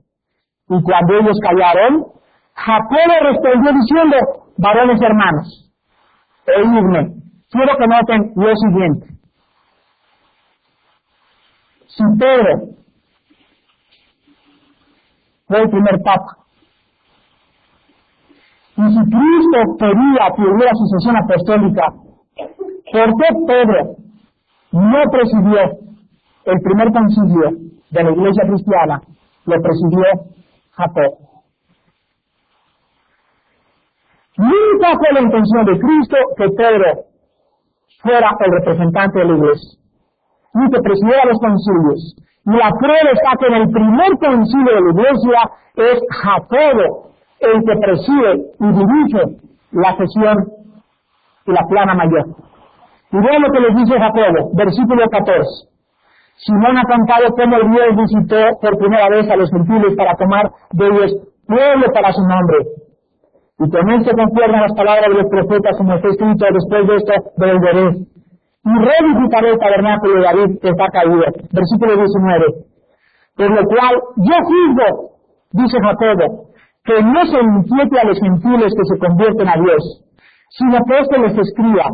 Y cuando ellos callaron, Jacobo respondió diciendo, varones hermanos, oídme, quiero que noten lo siguiente. Si Pedro fue el primer papa, y si Cristo quería que hubiera sucesión apostólica, ¿por qué Pedro no presidió el primer concilio de la iglesia cristiana? Lo presidió Jacobo. Nunca fue la intención de Cristo que Pedro fuera el representante de la iglesia, ni que presidiera los concilios. Y la prueba está que en el primer concilio de la iglesia es Jacobo el que preside y dirige la sesión y la plana mayor. Y vean lo que les dice Jacobo, versículo 14. Simón ha contado cómo Dios visitó por primera vez a los gentiles para tomar de ellos pueblo para su nombre. Y con esto concuerdan las palabras de los profetas, como está escrito, después de esto volveré y reedificaré el tabernáculo de David que está caído. Versículo 19. Por lo cual yo juzgo, dice Jacobo, que no se inquiete a los gentiles que se convierten a Dios, sino que esto les escriba,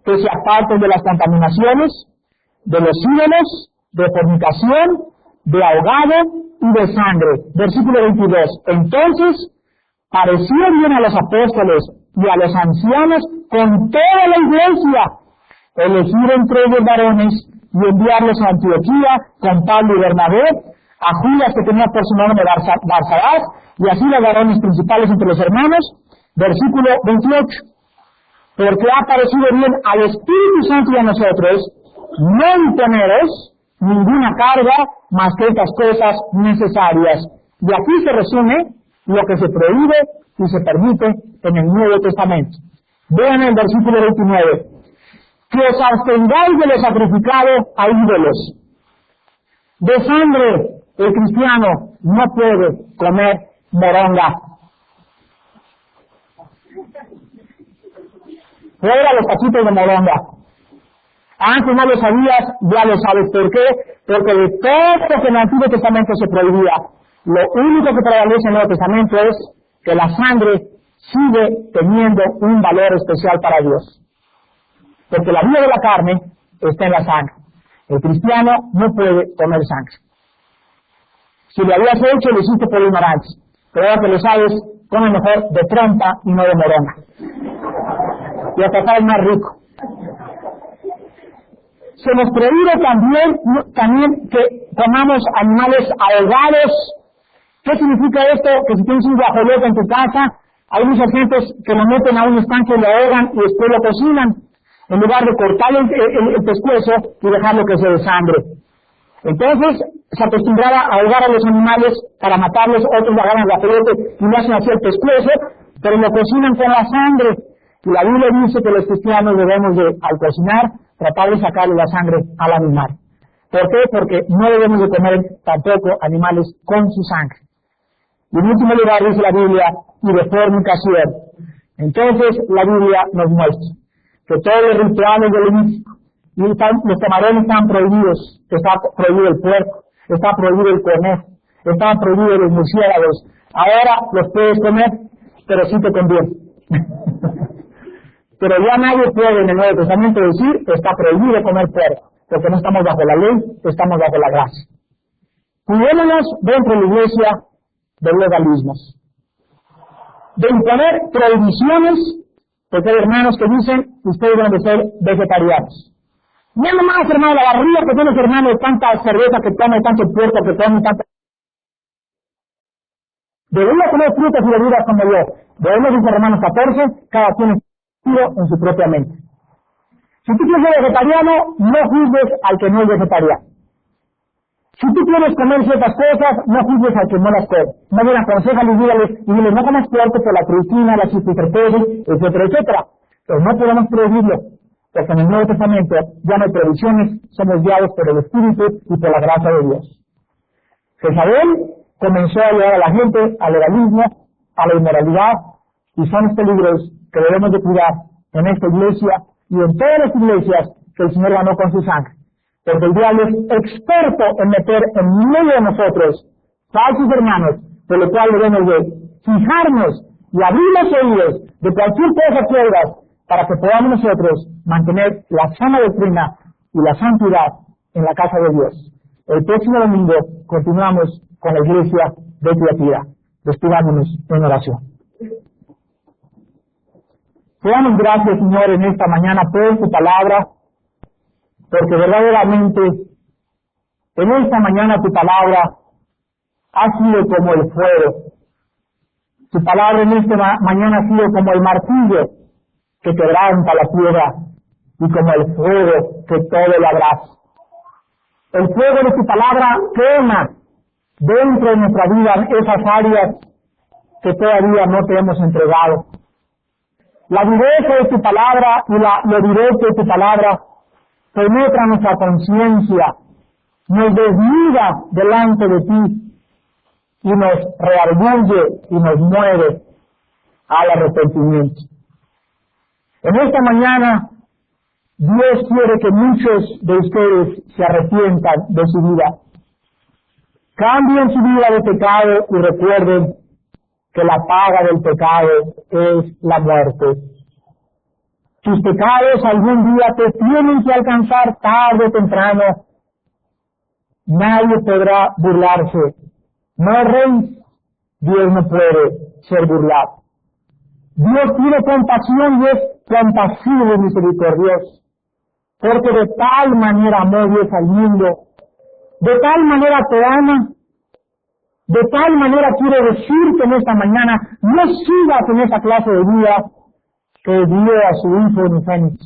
que se aparten de las contaminaciones, de los ídolos, de fornicación, de ahogado y de sangre. Versículo 22. Entonces pareció bien a los apóstoles y a los ancianos con toda la iglesia elegir entre ellos varones y enviarlos a Antioquía con Pablo y Bernabé, a Judas que tenía por su nombre Barsabás, y así los varones principales entre los hermanos. Versículo 28. Porque ha parecido bien al Espíritu Santo y a nosotros no imponeros ninguna carga más que estas cosas necesarias. Y aquí se resume lo que se prohíbe y se permite en el Nuevo Testamento. Vean el versículo 29. Que os abstengáis de lo sacrificado a ídolos. De sangre, el cristiano no puede comer moronga. Fuera los taquitos de moronga. Antes no lo sabías, ya lo sabes. ¿Por qué? Porque de todo lo que en el Antiguo Testamento se prohibía, lo único que prevalece en el Nuevo Testamento es que la sangre sigue teniendo un valor especial para Dios. Porque la vida de la carne está en la sangre. El cristiano no puede comer sangre. Si lo habías hecho, lo hiciste por ignorancia. Pero ahora que lo sabes, come mejor de trompa y no de moronga. Y hasta sabes más rico. Se nos prohíbe también que comamos animales ahogados. ¿Qué significa esto? Que si tienes un guajolote en tu casa, hay muchas gentes que lo meten a un estanque y lo ahogan y después lo cocinan, en lugar de cortarle el pescuezo y dejarlo que se desangre. Entonces se acostumbraba a ahogar a los animales para matarlos, otros le agarran la pelota y le hacen así el pescuezo, pero lo cocinan con la sangre. Y la Biblia dice que los cristianos debemos de, al cocinar, tratar de sacarle la sangre al animal. ¿Por qué? Porque no debemos de comer tampoco animales con su sangre. Y en último lugar dice la Biblia, y de fornicación. Entonces la Biblia nos muestra que todos los rituales del Levítico, y los camarones están prohibidos, está prohibido el puerco, está prohibido el conejo, están prohibidos los murciélagos. Ahora los puedes comer, pero sí te conviene. Pero ya nadie puede en el Nuevo Testamento decir que está prohibido comer puerco, porque no estamos bajo la ley, estamos bajo la gracia. Cuidémonos dentro de la iglesia de legalismos, de imponer prohibiciones, porque hay hermanos que dicen que ustedes deben de ser vegetarianos. Ya nomás, hermano, la barriga que tienes, hermano, de tanta cerveza que toma, tanto puerco que toma, tanta... Debería comer frutas y verduras como yo. Debemos, dice Romanos 14, cada quien es en su propia mente. Si tú quieres ser vegetariano, no juzgues al que no es vegetariano. Si tú quieres comer ciertas cosas, no juzgues al que no las come. No bien aconsejales y diles, no comas puerco por la cristina, la cisticercosis, etcétera, etcétera. Pero no podemos prohibirlo, porque en el Nuevo Testamento ya no hay prohibiciones, somos guiados por el Espíritu y por la gracia de Dios. Jezabel comenzó a llevar a la gente al legalismo, a la inmoralidad, y son los peligros que debemos de cuidar en esta iglesia y en todas las iglesias que el Señor ganó con su sangre. Porque el diablo es experto en meter en medio de nosotros falsos hermanos, por lo cual debemos de fijarnos y abrir los oídos de cualquier cosa que oigas para que podamos nosotros mantener la sana doctrina y la santidad en la casa de Dios. El próximo domingo continuamos con la iglesia de Tiatira. Despidámonos en oración. Te damos gracias, Señor, en esta mañana por tu palabra, porque verdaderamente en esta mañana tu palabra ha sido como el fuego. Tu palabra en esta mañana ha sido como el martillo que quebranta la piedra y como el fuego que todo lo abraza. El fuego de tu palabra quema dentro de nuestra vida esas áreas que todavía no te hemos entregado. La dureza de tu palabra y lo directo de tu palabra penetra nuestra conciencia, nos desnuda delante de ti y nos reargulle y nos mueve al arrepentimiento. En esta mañana, Dios quiere que muchos de ustedes se arrepientan de su vida, cambien su vida de pecado y recuerden que la paga del pecado es la muerte. Tus pecados algún día te tienen que alcanzar tarde o temprano. Nadie podrá burlarse. No rey, Dios no puede ser burlado. Dios tiene compasión y es compasivo y misericordioso, porque de tal manera amó Dios al mundo, de tal manera te ama, de tal manera quiero decirte en esta mañana, no sigas en esa clase de vida que dio a su Hijo unigénito,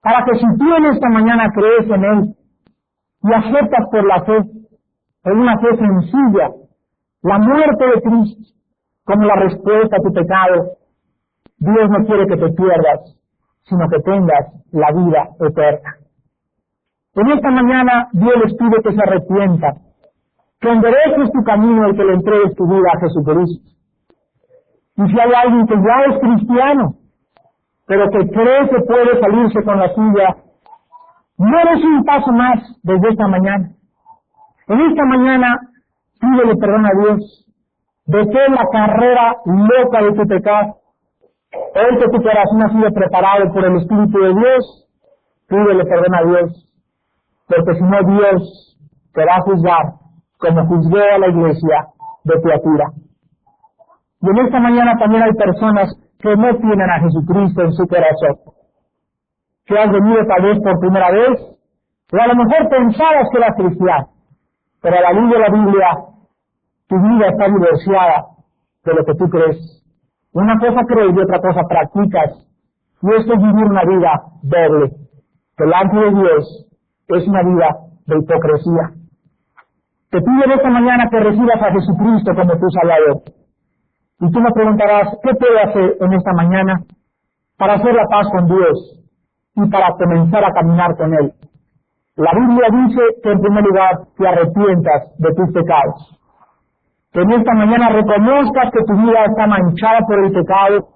para que si tú en esta mañana crees en Él y aceptas por la fe, en una fe sencilla, la muerte de Cristo como la respuesta a tu pecado, Dios no quiere que te pierdas, sino que tengas la vida eterna. En esta mañana Dios les pide que se arrepientan, que endereces tu camino y que le entregues tu vida a Jesucristo. Y si hay alguien que ya es cristiano, pero que cree que puede salirse con la suya, no eres un paso más desde esta mañana. En esta mañana, pídele perdón a Dios, detén la carrera loca de tu pecado. Hoy que tu corazón ha sido preparado por el Espíritu de Dios, pídele perdón a Dios, porque si no Dios te va a juzgar como juzgó a la iglesia de Tiatira. Y en esta mañana también hay personas que no tienen a Jesucristo en su corazón, que has venido tal vez por primera vez, o a lo mejor pensabas que eras cristiano, pero a la luz de la Biblia, tu vida está divorciada de lo que tú crees. Una cosa crees y otra cosa practicas, y esto es vivir una vida doble. Delante de Dios es una vida de hipocresía. Te pido en esta mañana que recibas a Jesucristo como tu Salvador. Y tú me preguntarás, ¿qué puedo hacer en esta mañana para hacer la paz con Dios y para comenzar a caminar con Él? La Biblia dice que en primer lugar te arrepientas de tus pecados. Que en esta mañana reconozcas que tu vida está manchada por el pecado,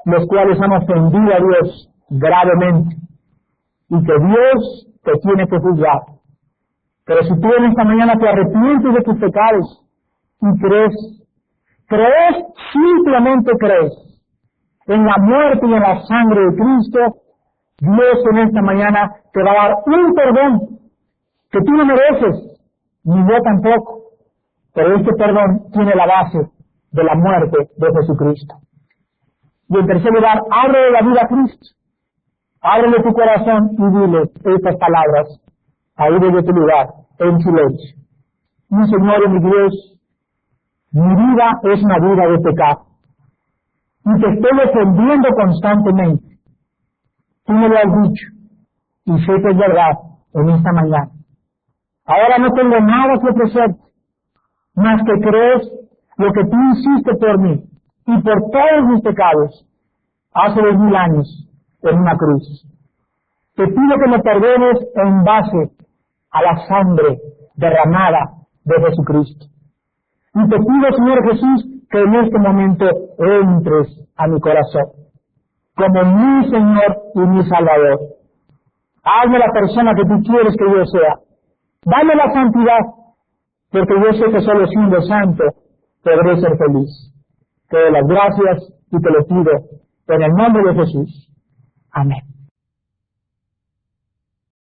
los cuales han ofendido a Dios gravemente, y que Dios te tiene que juzgar. Pero si tú en esta mañana te arrepientes de tus pecados y crees, simplemente crees en la muerte y en la sangre de Cristo, Dios en esta mañana te va a dar un perdón que tú no mereces, ni yo tampoco. Pero este perdón tiene la base de la muerte de Jesucristo. Y en tercer lugar, ábrele la vida a Cristo. Ábrele tu corazón y dile estas palabras ahí desde tu lugar, en silencio. Mi Señor y mi Dios, mi vida es una vida de pecado. Y te estoy defendiendo constantemente. Tú me lo has dicho. Y sé que es verdad en esta mañana. Ahora no tengo nada que ofrecerte, más que crees lo que tú hiciste por mí y por todos mis pecados hace 2000 años en una cruz. Te pido que me perdones en base a la sangre derramada de Jesucristo. Y te pido, Señor Jesús, que en este momento entres a mi corazón como mi Señor y mi Salvador. Hazme la persona que tú quieres que yo sea. Dame la santidad, porque yo sé que solo siendo santo podré ser feliz. Te doy las gracias y te lo pido en el nombre de Jesús. Amén.